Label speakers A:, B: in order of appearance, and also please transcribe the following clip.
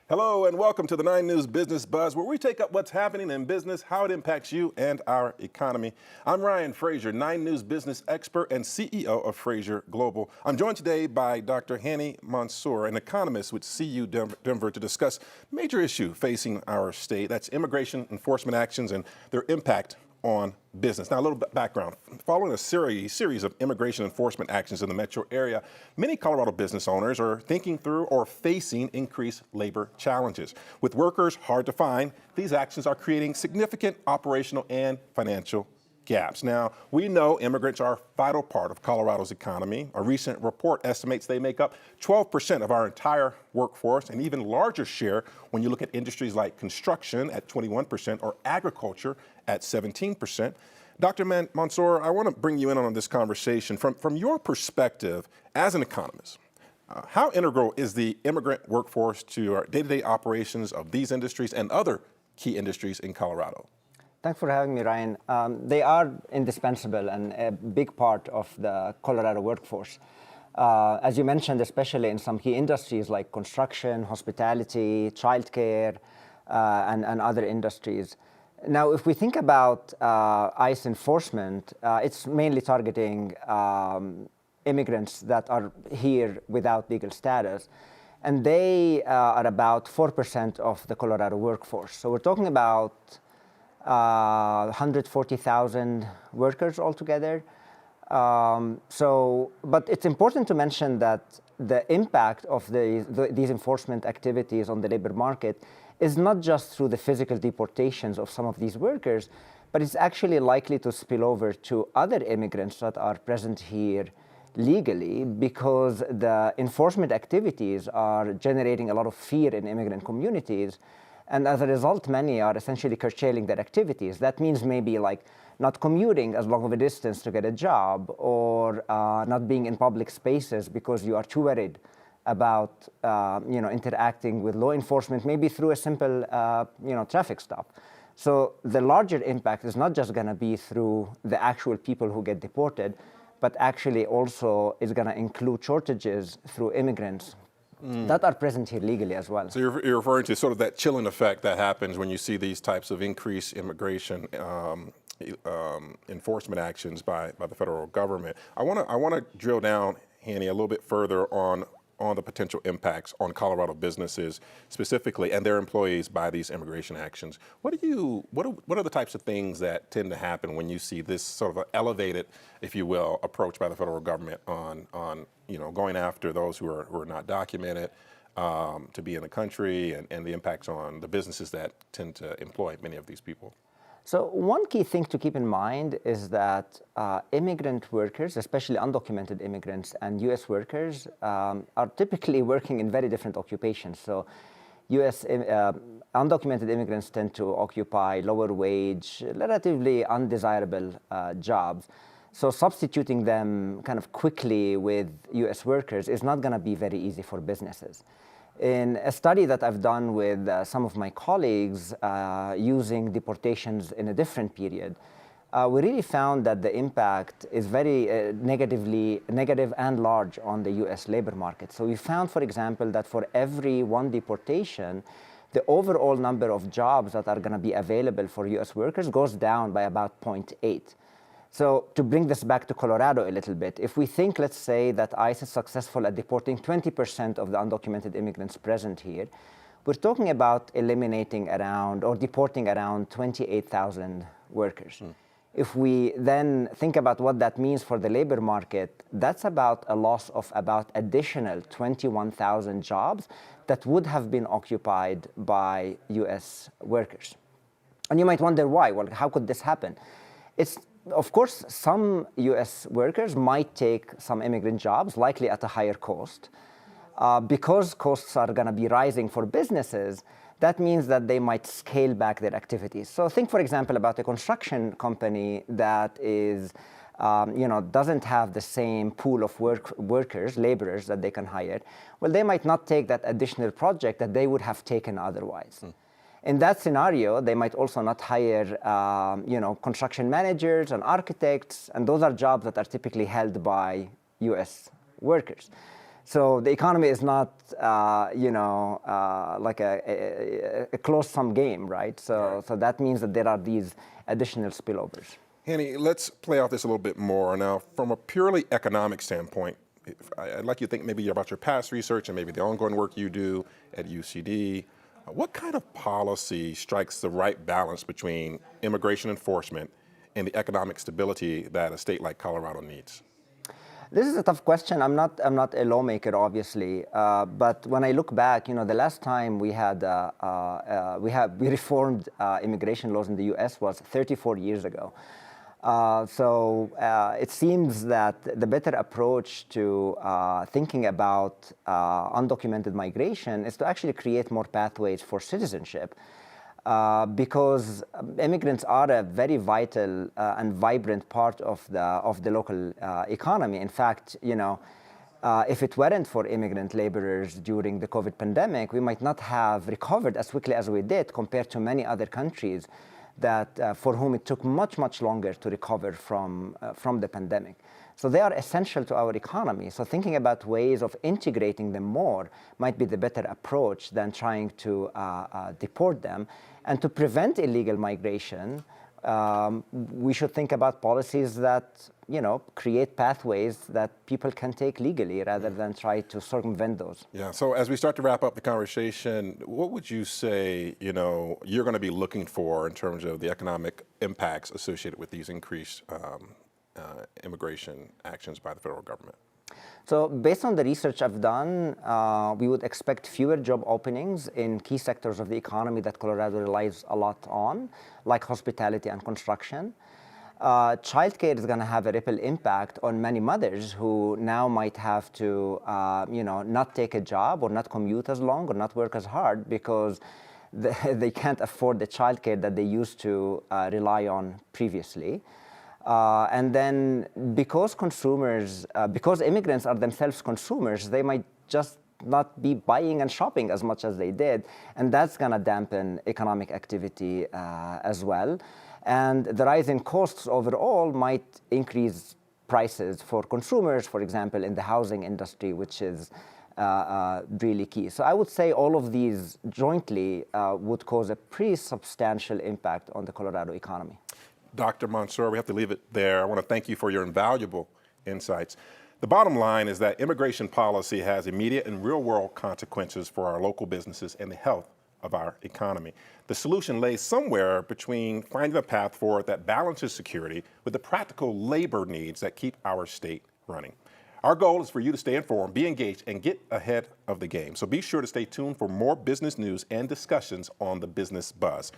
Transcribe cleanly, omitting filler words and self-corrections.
A: Hello and welcome to the 9 News Business Buzz, where we take up what's happening in business, how it impacts you and our economy. I'm Ryan Frazier, 9 News business expert and CEO of Frazier Global. I'm joined today by Dr. Hani Mansour, an economist with CU Denver, to discuss a major issue facing our state. That's immigration enforcement actions and their impact on business. Now, a little bit background. Following a series of immigration enforcement actions in the metro area, many Colorado business owners are thinking through or facing increased labor challenges. With workers hard to find, these actions are creating significant operational and financial gaps. Now, we know immigrants are a vital part of Colorado's economy. A recent report estimates they make up 12% of our entire workforce, an even larger share when you look at industries like construction at 21% or agriculture at 17%. Dr. Mansour, I want to bring you in on this conversation. From your perspective as an economist, how integral is the immigrant workforce to our day-to-day operations of these industries and other key industries in Colorado?
B: Thanks for having me, Ryan. They are indispensable and a big part of the Colorado workforce. As you mentioned, especially in some key industries like construction, hospitality, childcare, and other industries. Now, if we think about ICE enforcement, it's mainly targeting immigrants that are here without legal status. And they are about 4% of the Colorado workforce. So we're talking about 140,000 workers altogether. But it's important to mention that the impact of these enforcement activities on the labor market is not just through the physical deportations of some of these workers, but it's actually likely to spill over to other immigrants that are present here legally, because the enforcement activities are generating a lot of fear in immigrant communities. And as a result, many are essentially curtailing their activities. That means maybe like not commuting as long of a distance to get a job, or not being in public spaces because you are too worried about interacting with law enforcement, maybe through a simple traffic stop. So the larger impact is not just going to be through the actual people who get deported, but actually also is going to include shortages through immigrants that are present here legally as well.
A: So you're referring to sort of that chilling effect that happens when you see these types of increased immigration enforcement actions by the federal government. I want to drill down, Hani, a little bit further on the potential impacts on Colorado businesses specifically and their employees by these immigration actions. What are the types of things that tend to happen when you see this sort of elevated, if you will, approach by the federal government on going after those who are not documented to be in the country, and the impacts on the businesses that tend to employ many of these people?
B: So one key thing to keep in mind is that immigrant workers, especially undocumented immigrants and U.S. workers, are typically working in very different occupations. So U.S. Undocumented immigrants tend to occupy lower wage, relatively undesirable jobs. So substituting them kind of quickly with U.S. workers is not going to be very easy for businesses. In a study that I've done with some of my colleagues using deportations in a different period, we really found that the impact is very negative and large on the U.S. labor market. So we found, for example, that for every one deportation, the overall number of jobs that are going to be available for U.S. workers goes down by about 0.8. So to bring this back to Colorado a little bit, if we think, let's say, that ICE is successful at deporting 20% of the undocumented immigrants present here, we're talking about eliminating around or deporting around 28,000 workers. If we then think about what that means for the labor market, that's about a loss of about additional 21,000 jobs that would have been occupied by U.S. workers. And you might wonder why. Well, how could this happen? Of course, some U.S. workers might take some immigrant jobs, likely at a higher cost. Because costs are going to be rising for businesses, that means that they might scale back their activities. So think, for example, about a construction company that doesn't have the same pool of laborers that they can hire. Well, they might not take that additional project that they would have taken otherwise. In that scenario, they might also not hire, construction managers and architects, and those are jobs that are typically held by U.S. workers. So the economy is not, like a closed-sum game, right? So that means that there are these additional spillovers.
A: Hani, let's play out this a little bit more. Now, from a purely economic standpoint, I'd like you to think maybe about your past research and maybe the ongoing work you do at UCD. What kind of policy strikes the right balance between immigration enforcement and the economic stability that a state like Colorado needs?
B: This is a tough question. I'm not a lawmaker, obviously, but when I look back, the last time we had we reformed immigration laws in the U.S. was 34 years ago. So it seems that the better approach to thinking about undocumented migration is to actually create more pathways for citizenship. Because immigrants are a very vital and vibrant part of the local economy. In fact, if it weren't for immigrant laborers during the COVID pandemic, we might not have recovered as quickly as we did compared to many other countries that for whom it took much longer to recover from the pandemic. So they are essential to our economy. So thinking about ways of integrating them more might be the better approach than trying to deport them. And to prevent illegal migration, we should think about policies that create pathways that people can take legally rather than try to circumvent those.
A: Yeah, so as we start to wrap up the conversation, what would you say you're going to be looking for in terms of the economic impacts associated with these increased immigration actions by the federal government?
B: So based on the research I've done, we would expect fewer job openings in key sectors of the economy that Colorado relies a lot on, like hospitality and construction. Childcare is going to have a ripple impact on many mothers who now might have to, not take a job or not commute as long or not work as hard because they can't afford the childcare that they used to rely on previously. And then because immigrants are themselves consumers, they might just not be buying and shopping as much as they did. And that's going to dampen economic activity as well. And the rise in costs overall might increase prices for consumers, for example, in the housing industry, which is really key. So I would say all of these jointly would cause a pretty substantial impact on the Colorado economy.
A: Dr. Mansour, we have to leave it there. I want to thank you for your invaluable insights. The bottom line is that immigration policy has immediate and real-world consequences for our local businesses and the health of our economy. The solution lays somewhere between finding a path forward that balances security with the practical labor needs that keep our state running. Our goal is for you to stay informed, be engaged, and get ahead of the game. So be sure to stay tuned for more business news and discussions on the Business Buzz.